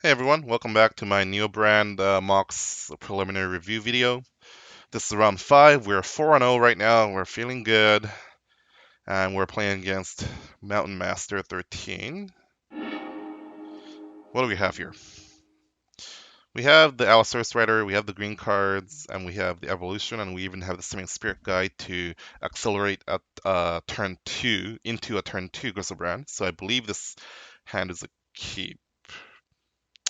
Hey everyone, welcome back to my Neobrand MOCS preliminary review video. This is round 5. We're 4-0 right now. We're feeling good. And we're playing against Mountain Master 13. What do we have here? We have the Allosaurus Rider, we have the green cards, and we have the evolution, and we even have the Simian Spirit Guide to accelerate at turn 2 into a turn 2 Griselbrand. So I believe this hand is a keep.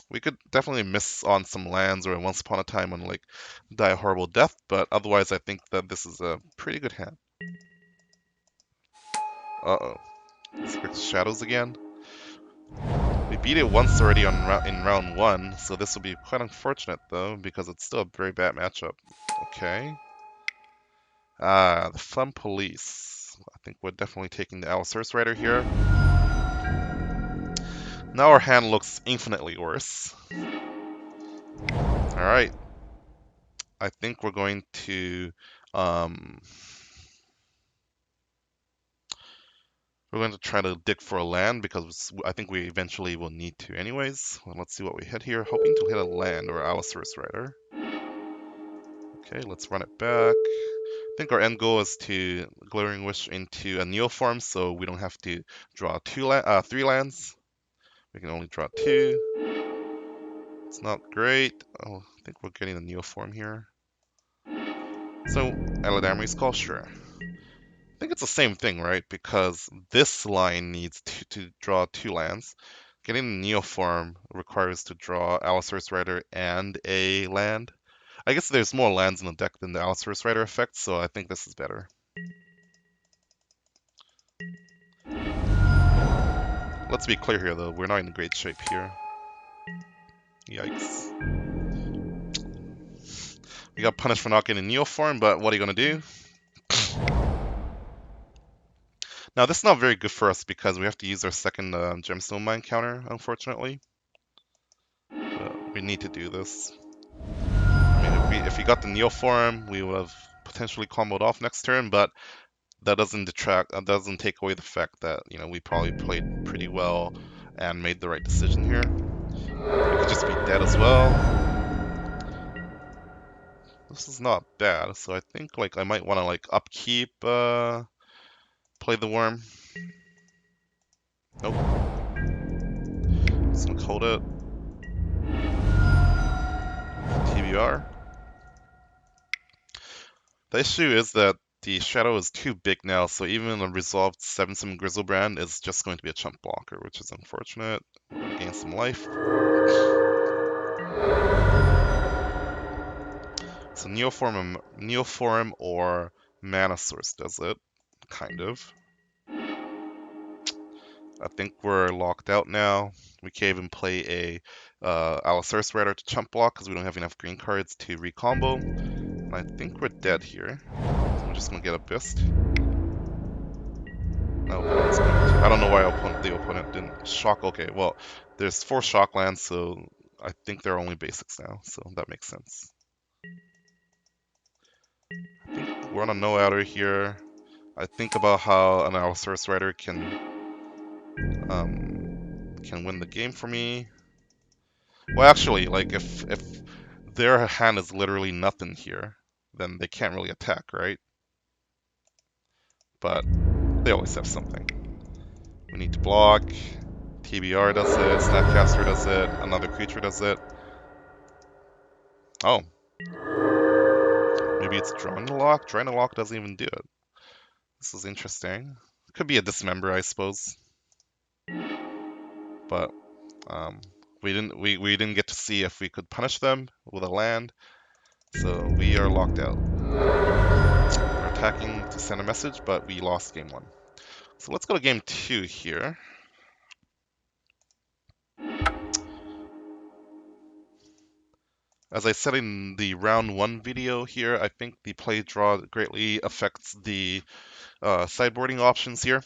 We could definitely miss on some lands or once upon a time on like die a horrible death, but otherwise I think that this is a pretty good hand. Uh-oh. Let's shadows again. We beat it once already in round 1, so this will be quite unfortunate though, because it's still a very bad matchup. Okay. The Fun Police. I think we're definitely taking the Allosaurus Rider here. Now our hand looks infinitely worse. Alright. I think we're going to we're going to try to dig for a land because I think we eventually will need to anyways. Well, let's see what we hit here. Hoping to hit a land or Allosaurus Rider. Okay, let's run it back. I think our end goal is to Glaring Wish into a Neoform so we don't have to draw 3 lands. We can only draw 2. It's not great. Oh, I think we're getting a Neoform here. So, Eladamri's Call, sure. I think it's the same thing, right? Because this line needs to draw 2 lands. Getting the Neoform requires to draw Allosaurus Rider and a land. I guess there's more lands in the deck than the Allosaurus Rider effect, so I think this is better. Let's be clear here, though. We're not in great shape here. Yikes. We got punished for not getting Neoform, but what are you going to do? Now, this is not very good for us because we have to use our second Gemstone Mine counter, unfortunately. But we need to do this. I mean, if we got the Neoform, we would have potentially comboed off next turn, but that doesn't take away the fact that, we probably played pretty well and made the right decision here. We could just be dead as well. This is not bad, so I think like I might want to like upkeep, play the worm. Nope. Just gonna hold it. TBR. The issue is that the shadow is too big now, so even a resolved 7/7 Griselbrand is just going to be a chump blocker, which is unfortunate. We're gonna gain some life. So Neoform or Mana Source does it, kind of. I think we're locked out now. We can't even play a Allosaurus Rider to chump block because we don't have enough green cards to recombo. And I think we're dead here. So we're just gonna get a Bist. No, I don't know why the opponent didn't shock. Okay, well, there's 4 shock lands, so I think they're only basics now, so that makes sense. I think we're on a no outer here. I think about how an Allosaurus Rider can win the game for me. Well, actually, like if their hand is literally nothing here, then they can't really attack, right? But they always have something. We need to block. TBR does it. Snapcaster does it. Another creature does it. Oh, maybe it's Drawing the Lock. Drawing the Lock doesn't even do it. This is interesting. It could be a Dismember, I suppose. But we didn't get to see if we could punish them with a land, so we are locked out. We're attacking to send a message, but we lost game 1. So let's go to game 2 here. As I said in the round 1 video here, I think the play draw greatly affects the sideboarding options here.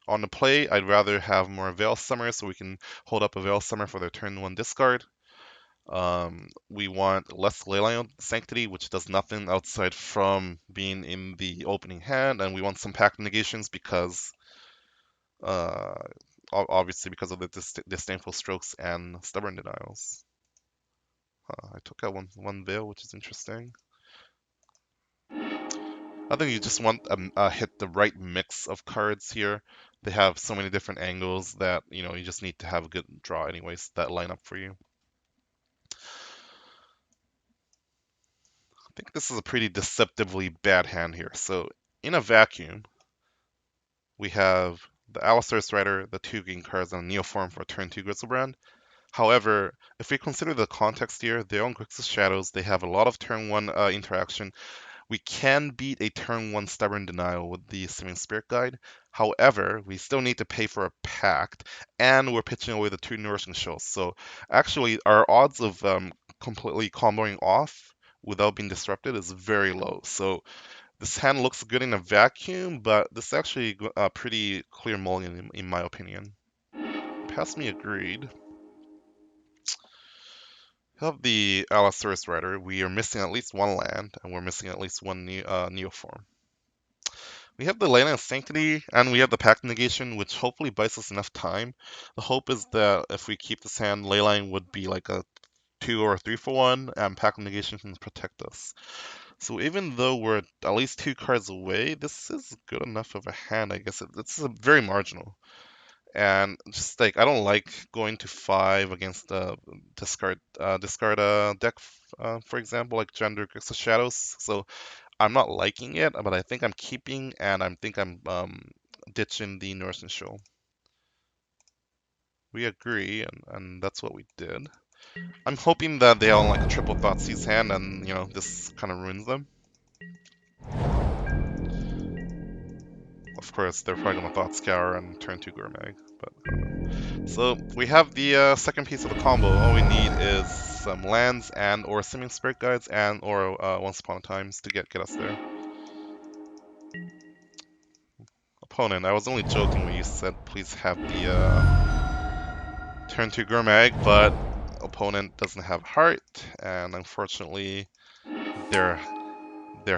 On the play, I'd rather have more Veil Summer so we can hold up a Veil Summer for their turn 1 discard. We want less Leyline Sanctity, which does nothing outside from being in the opening hand, and we want some Pact Negations because obviously because of the disdainful strokes and stubborn denials. I took out one veil, which is interesting. I think you just want hit the right mix of cards here. They have so many different angles that you just need to have a good draw anyways that line up for you. I think this is a pretty deceptively bad hand here. So in a vacuum, we have the Allosaurus Rider, the 2 green cards, and a Neoform for turn 2 Grizzlebrand. However, if we consider the context here, they own Grixis Shadows, they have a lot of turn 1 interaction. We can beat a turn 1 Stubborn Denial with the Simian Spirit Guide. However, we still need to pay for a Pact, and we're pitching away the 2 Nourishing Shells. So actually, our odds of completely comboing off without being disrupted is very low. So this hand looks good in a vacuum, but this is actually a pretty clear mulligan in my opinion. Pass me agreed. Of the Allosaurus Rider, we are missing at least one land, and we're missing at least one Neoform. We have the Leyline of Sanctity, and we have the Pact Negation, which hopefully buys us enough time. The hope is that if we keep this hand, Leyline would be like a 2 or 3 for 1, and Pact Negation can protect us. So even though we're at least 2 cards away, this is good enough of a hand, I guess. It's very marginal. And just like I don't like going to 5 against the discard deck, for example, like Gender Grixis Shadows. So I'm not liking it, but I think I'm keeping, and I think I'm ditching the Northern Show. We agree, and that's what we did. I'm hoping that they all like a triple Thoughtseize hand, and this kind of ruins them. Of course, they're probably gonna Thought Scour and turn 2 Gourmag, but I don't know. So we have the second piece of the combo. All we need is some lands and or Simian Spirit Guides and or Once Upon a Times to get us there. Opponent, I was only joking when you said please have the turn 2 Gourmag, but opponent doesn't have heart, and unfortunately their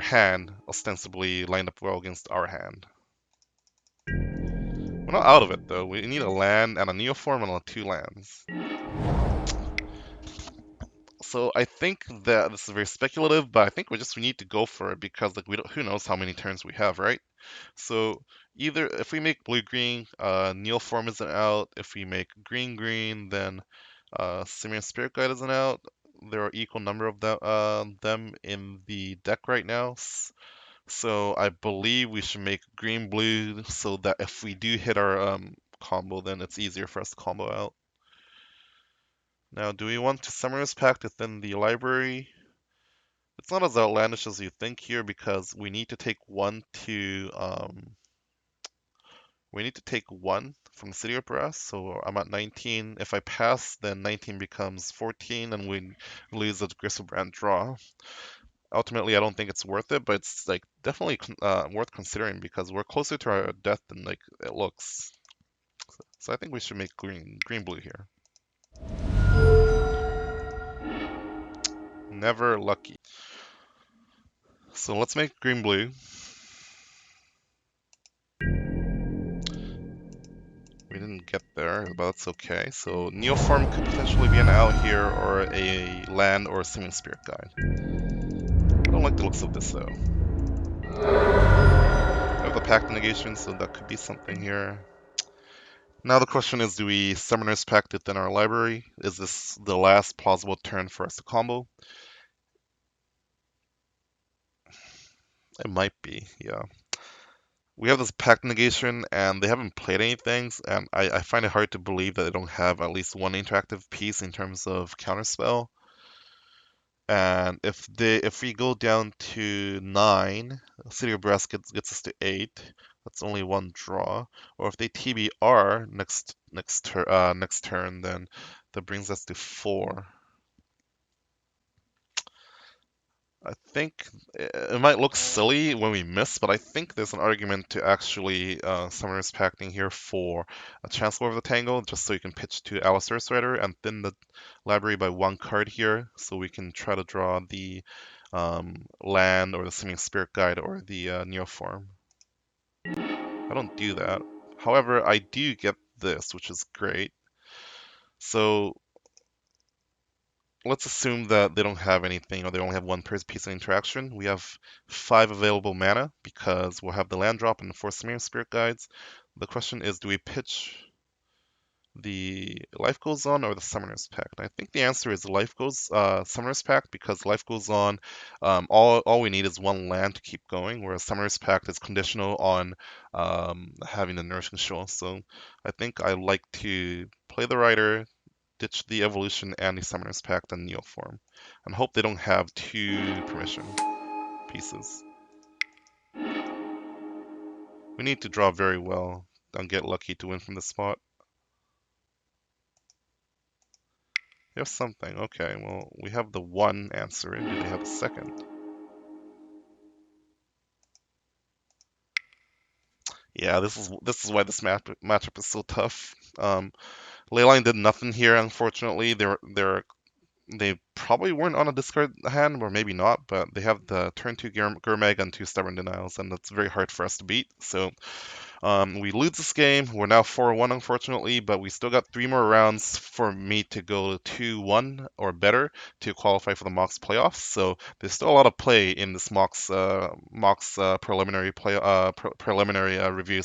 hand ostensibly lined up well against our hand. We're not out of it though. We need a land and a Neoform and 2 lands. So I think that this is very speculative, but I think we need to go for it because like who knows how many turns we have, right? So either if we make blue-green, Neoform isn't out. If we make green-green, then Simian Spirit Guide isn't out. There are equal number of them in the deck right now. So I believe we should make green-blue so that if we do hit our combo, then it's easier for us to combo out. Now, do we want to Summoner's Pact within the library? It's not as outlandish as you think here because we need to take one from the City of Brass. So I'm at 19. If I pass, then 19 becomes 14, and we lose the Grizzlebrand draw. Ultimately, I don't think it's worth it, but it's like definitely worth considering because we're closer to our death than like it looks. So I think we should make green-blue here. Never lucky. So let's make green-blue. We didn't get there, but that's okay. So Neoform could potentially be an out here, or a land, or a Simian Spirit Guide. I don't like the looks of this though. I have the Pact Negation, so that could be something here. Now the question is, do we Summoner's Pact within our library? Is this the last plausible turn for us to combo? It might be, yeah. We have this Pact Negation, and they haven't played anything, and I find it hard to believe that they don't have at least one interactive piece in terms of counterspell. And if we go down to 9, City of Brass gets us to 8. That's only one draw. Or if they TBR next turn, then that brings us to 4. I think it might look silly when we miss, but I think there's an argument to actually Summoner's Pacting here for a Chancellor of the Tangle, just so you can pitch to Allosaurus Rider and thin the library by 1 card here, so we can try to draw the land or the Simian Spirit Guide or the Neoform. I don't do that. However, I do get this, which is great. So let's assume that they don't have anything, or they only have one piece of interaction. We have 5 available mana because we'll have the land drop and the 4 Spirit Guides. The question is, do we pitch the Life Goes On or the Summoner's Pact? I think the answer is Summoner's Pact, because Life Goes On, all we need is one land to keep going, whereas Summoner's Pact is conditional on having the Nourishing Shoal. So I think I like to play the Rider, ditch the Evolution and the Summoner's Pact and Neoform, and hope they don't have 2 permission pieces. We need to draw very well and get lucky to win from this spot. We have something. Okay, well, we have the 1 answer in. Do they have a second? Yeah, this is why this matchup is so tough. Leyline did nothing here, unfortunately. They probably weren't on a discard hand, or maybe not, but they have the turn 2 Gurmag and 2 Stubborn Denials, and that's very hard for us to beat. So we lose this game. We're now 4-1, unfortunately, but we still got 3 more rounds for me to go 2-1 or better to qualify for the MOCS playoffs. So there's still a lot of play in this MOCS preliminary review.